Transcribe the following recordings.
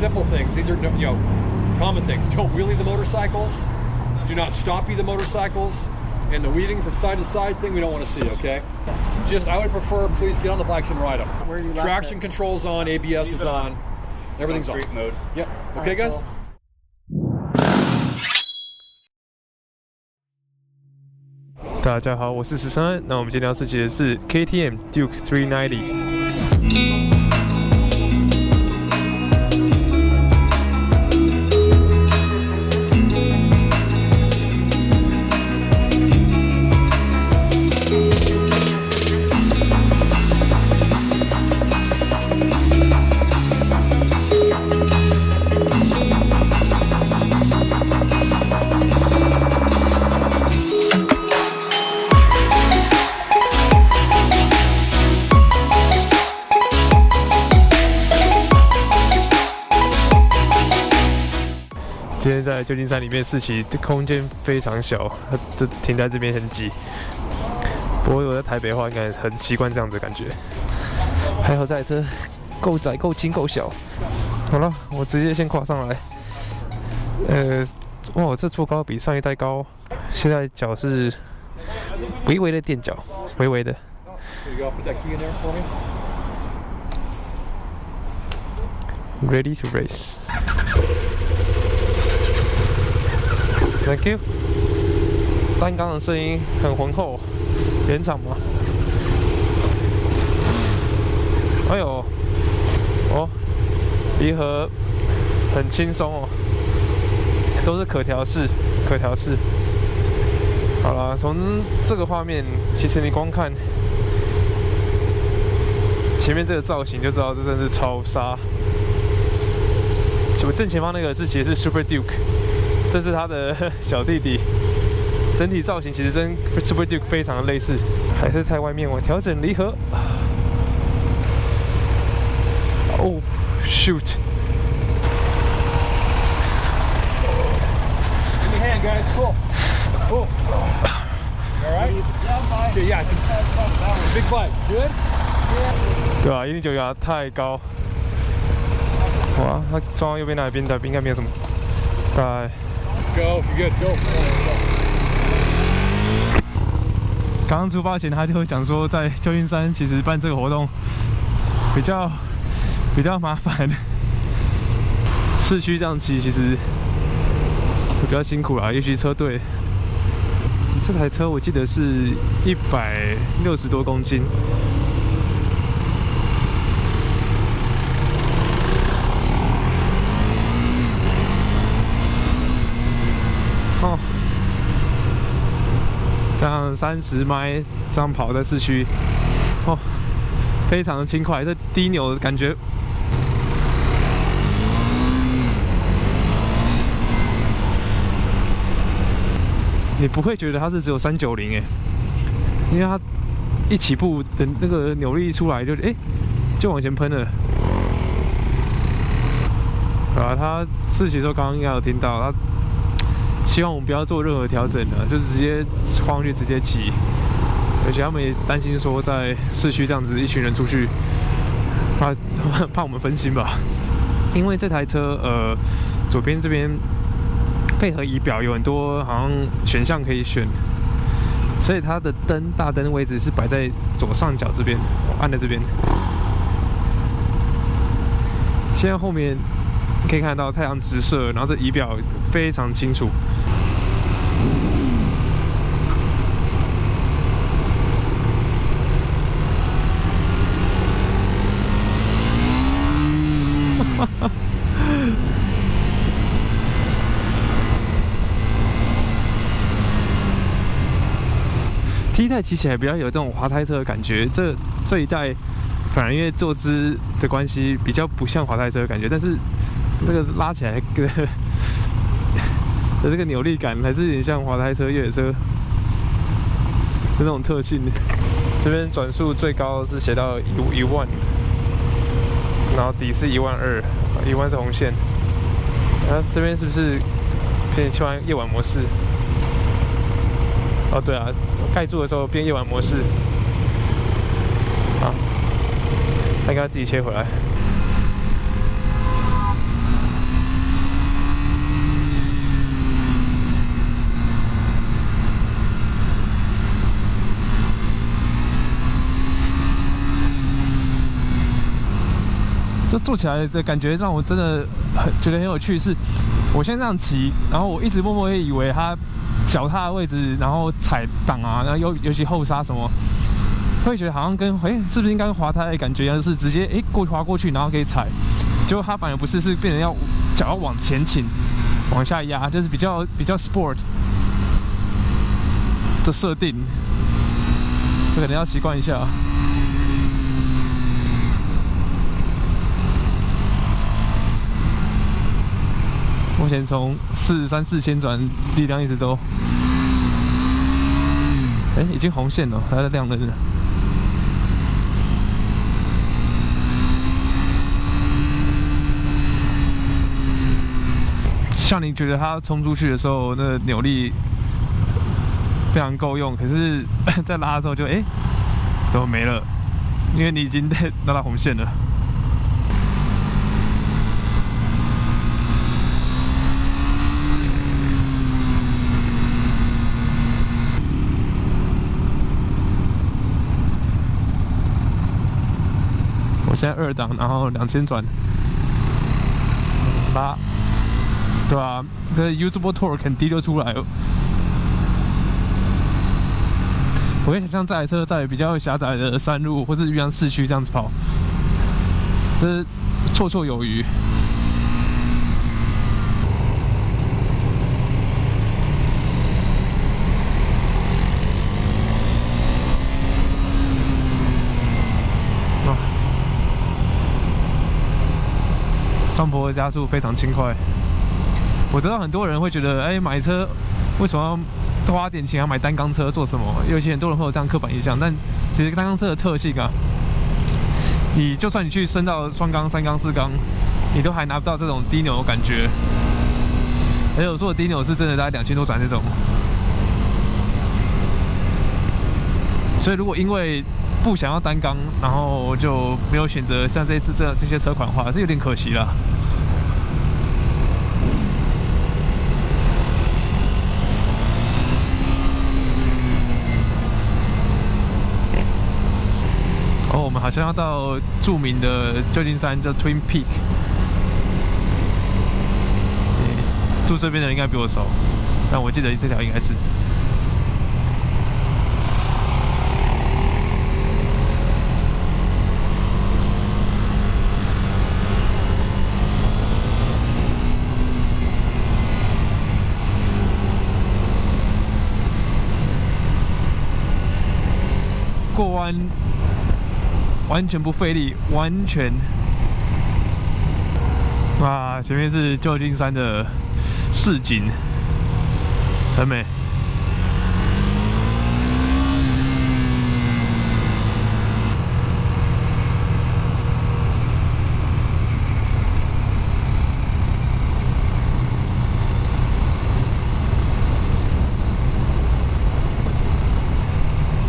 simple things. These are common things. Don't wheelie the motorcycles. Do not stoppie the motorcycles. And the weaving from side to side thing we don't want to see. Okay. Just I would prefer please get on the bikes and ride them. Where you Traction controls on. ABS is on. Everything's on. Street mode. Yep. Okay, guys. Cool. 大家好，我是13。那我们今天要试骑的是 KTM Duke 390。今天在旧金山里面试骑，空间非常小，这停在这边很挤。不过我在台北的话，应该很习惯这样子的感觉。还好这台车够窄、够轻、够小。好了，我直接先跨上来。哇，这坐高比上一代高。现在脚是微微的垫脚，微微的。Ready to race. Thank you。单缸的声音很浑厚，原厂吗？哎呦，哦，离合很轻松哦，都是可调式，可调式。好啦，从这个画面，其实你光看前面这个造型就知道，这真的是超杀。我正前方那个是其实是 Super Duke。这是他的小弟弟，整体造型其实跟 Super Duke 非常的类似，还是在外面我调整离合。哦 ，shoot！ Give me a hand, guys. Cool. Cool. All right. Yeah, I'm fine. Yeah, it's a big bike. Good. 对啊，1.9牙太高。哇，他撞到右边那边的应该没有什么大碍。Go, you're good. Go. 刚刚出发前，他就会讲说，在旧金山其实办这个活动比较麻烦，市区这样骑其实比较辛苦啦，尤其车队。这台车我记得是160多公斤。哦，这样30迈这样跑在市区，哦，非常的轻快。这低扭的感觉，你不会觉得它是只有390哎，因为它一起步的那个扭力一出来就往前喷了。啊，它试骑的时候刚刚应该有听到它。希望我们不要做任何调整了，就是直接放上去直接骑。而且他们也担心说，在市区这样子一群人出去，怕我们分心吧。因为这台车左边这边配合仪表有很多好像选项可以选，所以它的大灯位置是摆在左上角这边，我按在这边。现在后面可以看到太阳直射，然后这仪表非常清楚。T 代骑起来比较有这种滑胎车的感觉，这一代反而因为坐姿的关系比较不像滑胎车的感觉，但是那个拉起来的这个扭力感还是有点像滑胎车、越野车的那种特性。这边转速最高是写到1万，然后底是12000，1万是红线。然后这边是不是可以切换夜晚模式？哦，对啊，盖住的时候变夜晚模式。好，他应该自己切回来。做起来的感觉让我真的觉得很有趣。是，我现在这样骑，然后我一直默默会以为它脚踏的位置，然后踩档啊，然后尤其后刹什么，会觉得好像跟是不是应该跟滑胎的感觉一样，就是直接滑过去，然后可以踩。结果它反而不是，是变成要脚要往前倾，往下压，就是比较 sport 的设定，这可能要习惯一下。目前从43、4000转，力量一直都，已经红线了，还在亮灯了。像你觉得它冲出去的时候，那个扭力非常够用，可是在拉的时候就怎么没了？因为你已经拉到红线了。我现在2档，然后2000转8。对啊，这 usable torque 很低就出来了。我可以想象这台车在比较狭窄的山路或是像市区这样子跑，这绰绰有余。上坡的加速非常轻快。我知道很多人会觉得，买车为什么要花点钱要买单缸车做什么？尤其很多人会有这样刻板印象，但其实单缸车的特性啊，你就算你去升到双缸、3缸、4缸，你都还拿不到这种低扭的感觉。而且我说的低扭是真的大概2000多转那种。所以如果因为不想要单缸，然后就没有选择像这次这些车款的话，是有点可惜啦。我们好像要到著名的旧金山叫 Twin Peak， 住这边的人应该比我熟，但我记得这条应该是。过弯完全不费力，完全。哇，前面是旧金山的市景，很美。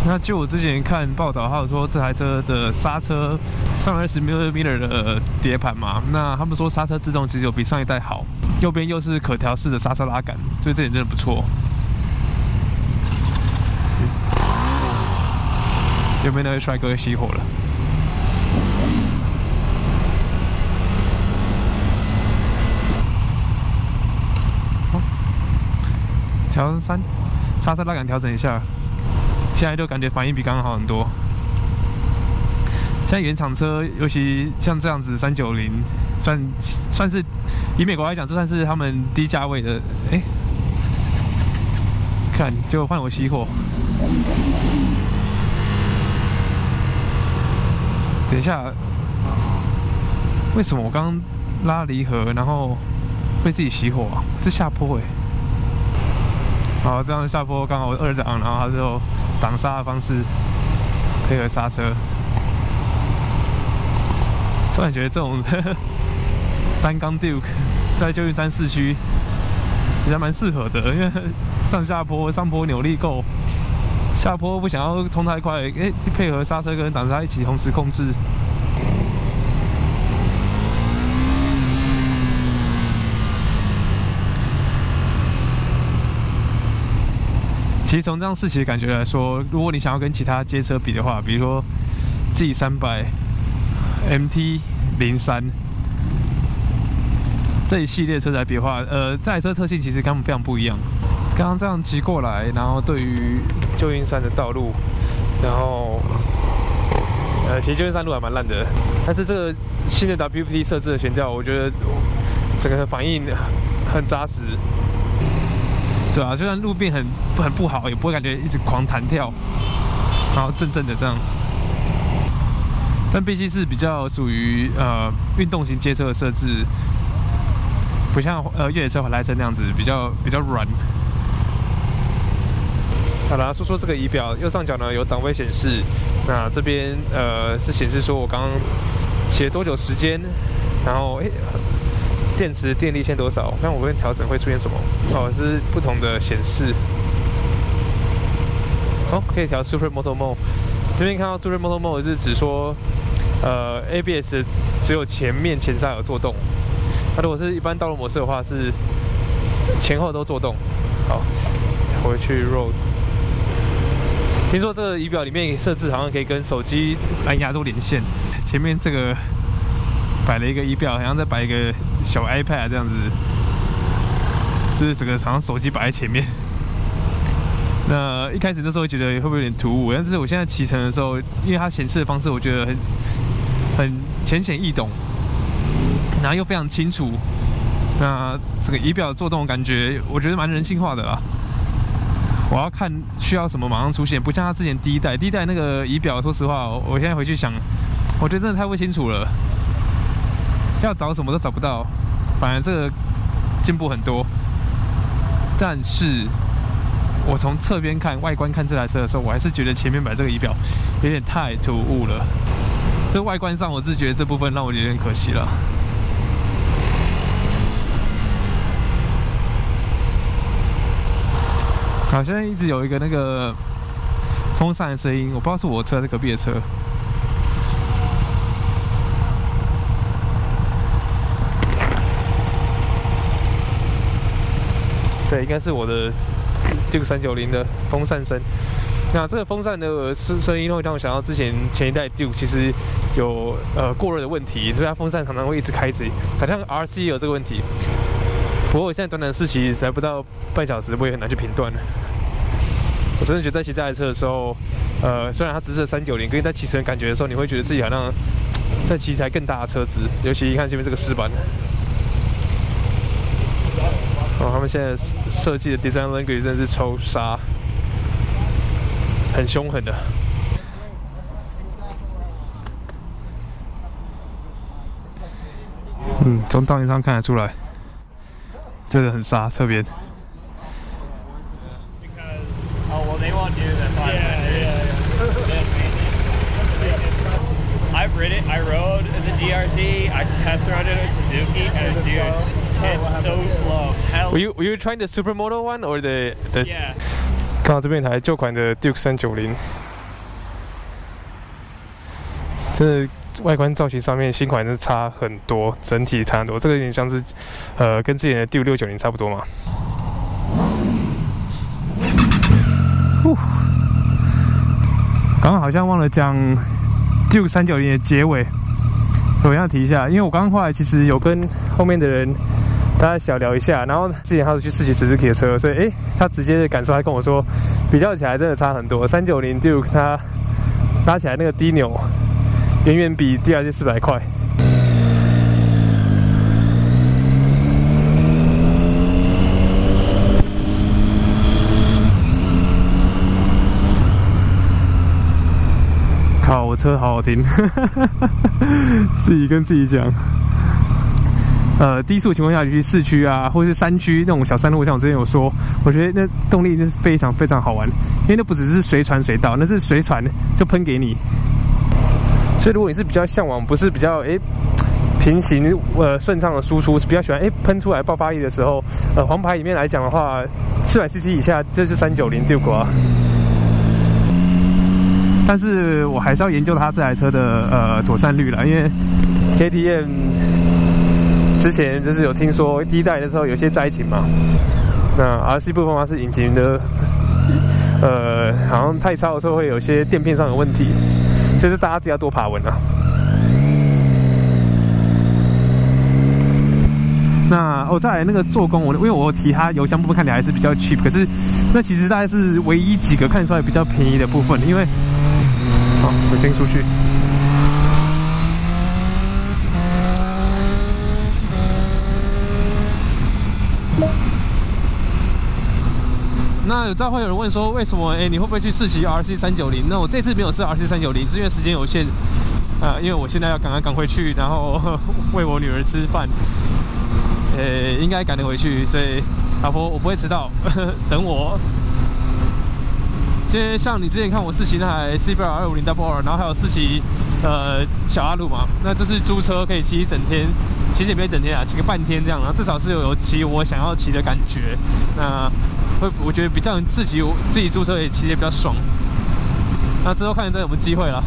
那就我之前看报道，还有说这台车的刹车320mm 的碟盘嘛，那他们说刹车制动其实有比上一代好，右边又是可调式的刹车拉杆，所以这点真的不错。右边那位帅哥熄火了。调3，刹车拉杆调整一下。现在就感觉反应比刚刚好很多。现在原厂车，尤其像这样子390，算是以美国来讲，这算是他们低价位的。看，结果换我熄火。等一下，为什么我刚拉离合，然后会自己熄火啊？是下坡好，这样下坡刚好2档，然后它就挡刹的方式配合刹车。突然觉得这种单缸 Duke 在旧金山市区其实蛮适合的，因为上坡扭力够，下坡不想要冲太快，配合刹车跟挡刹一起同时控制。其实从这样试骑的感觉来说，如果你想要跟其他街车比的话，比如说 G300、MT-03，这一系列车载比的话，这台车特性其实跟他们非常不一样。刚刚这样骑过来，然后对于旧金山的道路，然后其实旧金山路还蛮烂的，但是这个新的 WPT 设置的悬吊，我觉得整个反应很扎实。对啊，就算路面很不好，也不会感觉一直狂弹跳，然后正这样。但毕竟是比较属于运动型街车的设置，不像越野车、环来车那样子比较软。好啦，说这个仪表，右上角呢有档位显示，那这边是显示说我刚刚骑了多久时间，然后电池电力线多少？看我这边调整会出现什么？哦，这是不同的显示。哦，可以调 Super Moto Mode。这边看到 Super Moto Mode 是指说，ABS 只有前刹有做动。那如果是一般道路模式的话，是前后都做动。好，回去 Road。听说这个仪表里面设置好像可以跟手机蓝牙都连线。前面这个摆了一个仪表，好像在摆一个小 iPad 这样子，就是整个好像手机摆在前面。那一开始那时候觉得会不会有点突兀，但是我现在骑乘的时候，因为它显示的方式我觉得很浅显易懂，然后又非常清楚。那这个仪表的做动感觉，我觉得蛮人性化的啦。我要看需要什么马上出现，不像它之前第一代那个仪表，说实话，我现在回去想，我觉得真的太不清楚了，要找什么都找不到。反而这个进步很多，但是我从侧边看外观看这台车的时候，我还是觉得前面摆这个仪表有点太突兀了。这外观上，我是觉得这部分让我有点可惜了。好像一直有一个那个风扇的声音，我不知道是我车还是隔壁的车。对，应该是我的Duke 390的风扇声。那这个风扇的声音会让我想到前一代 Duke 其实有过热的问题，所以它风扇常常会一直开着，好像 RC 也有这个问题。不过我现在短短试骑才不到半小时，我也很难去评断了。我真的觉得在骑这台车的时候，虽然它只是390，可是在骑乘感觉的时候，你会觉得自己好像在骑一台更大的车子，尤其一看前面这个饰板。哦，他们现在设计的 design language 真的是抽杀，很凶狠的。从导演上看得出来，真的很杀侧边。I've ridden it. I rode the DRZ. I test rode it with Suzuki, and dude, it's so slow. Were you trying the Supermoto one or the Yeah. 看到这边有台旧款的 Duke 390，这外观造型上面新款是差很多，整体差很多。这个有点像是跟之前的 Duke 690差不多嘛。刚刚好像忘了讲 Duke 390的结尾，我要提一下，因为我刚刚后来其实有跟后面的人大家小聊一下，然后之前他有去试骑Suzuki的车，所以他直接的感受，他跟我说，比较起来真的差很多。390 Duke 它拉起来那个低扭，远远比 DRZ 400块。靠，我车好好听，自己跟自己讲。低速情况下，尤其市区啊，或者是山区那种小山路，像我之前有说，我觉得那动力那是非常非常好玩，因为那不只是随传随到，那是随传就喷给你。所以如果你是比较向往，不是比较平行顺畅的输出，是比较喜欢喷出来爆发力的时候，黄牌里面来讲的话，400cc 以下这是390 Duke 啊。但是我还是要研究它这台车的妥善率啦，因为 KTM 之前就是有听说第一代的时候有些灾情嘛，那 RC 部分它是引擎的好像太超的时候会有些垫片上的问题，就是大家自己要多爬文啊。那后再来那个做工，因为我提它油箱部分看起来还是比较 cheap， 可是那其实大概是唯一几个看出来比较便宜的部分，因为好，我先出去。那有知道会有人问说，为什么你会不会去试骑 RC390？那我这次没有试 RC390，是因为时间有限。因为我现在要赶回去，然后喂我女儿吃饭，应该赶得回去，所以老婆我不会迟到，等我。因为像你之前看我试骑那台 CBR 250 然后还有试骑小阿鲁嘛，那这是租车可以骑一整天，其实也没一整天啊，骑个半天这样，然后至少是有骑我想要骑的感觉。那我觉得比较自己租车也骑得比较爽。那之后看再有没有机会了。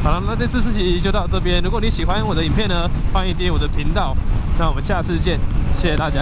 好了，那这次试骑就到这边。如果你喜欢我的影片呢，欢迎订阅我的频道。那我们下次见，谢谢大家。